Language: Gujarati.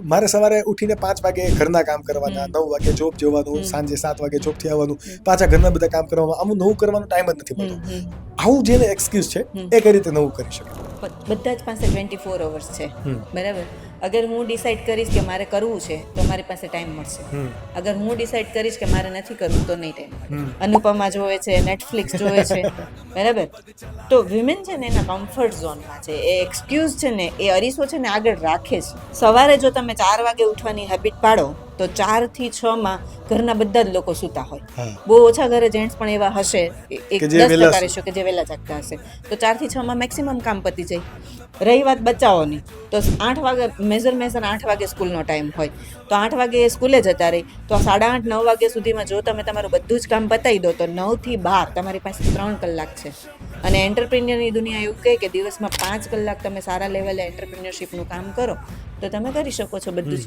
મારે સવારે ઉઠીને 5 વાગે ઘરના કામ કરવાના, 9 વાગે જોબ જવાનું, સાંજે 7 વાગે જોબથી આવવાનું, પાછા ઘરના બધા કામ કરવામાં, આમ નવું કરવાનો ટાઈમ જ નથી મળતો. આવું જેને એક્સક્યુઝ છે એ કઈ રીતે નવું કરી શકે? બધા જ પાસે 24 અવર્સ છે, બરાબર. અગર હું ડિસાઈડ કરીશ કે મારે કરવું છે તો મારી પાસે ટાઈમ મળશે. અગર હું ડિસાઈડ કરીશ કે મારે નથી કરવું તો નહીં ટાઈમ મળે. અનુપમા જોવે છે, નેટફ્લિક્સ જોવે છે, બરાબર. તો વિમેન છે ને એના કમ્ફર્ટ ઝોનમાં છે. એ એક્સક્યુઝ છે ને એ અરીસો છે ને આગળ રાખે છે. સવારે જો તમે 4 વાગે ઉઠવાની હેબિટ પાડો તો 4 થી 6 માં ઘરના બધા જ લોકો સૂતા હોય. બહુ ઓછા ઘરે જેન્ટ્સ પણ એવા હશે, 10% રહેશો કે જે વહેલા જાગતા હશે. તો 4 થી 6 માં મેક્સિમમ કામ પતી જાય. રહી વાત બચાવોની, તો 8 વાગે મેજર 8 વાગે સ્કૂલનો ટાઈમ હોય, તો 8 વાગે એ સ્કૂલે જતા રહી, તો 8:30 9 વાગ્યા સુધીમાં જો તમે તમારું બધું જ કામ પતાવી દો તો 9 થી 12 તમારી પાસે 3 કલાક છે. અને એન્ટરપ્રિન્યોરની દુનિયા એવું કહે કે દિવસમાં 5 કલાક તમે સારા લેવલે એન્ટરપ્રિન્યોરશિપનું કામ કરો તો તમે કરી શકો છો બધું જ.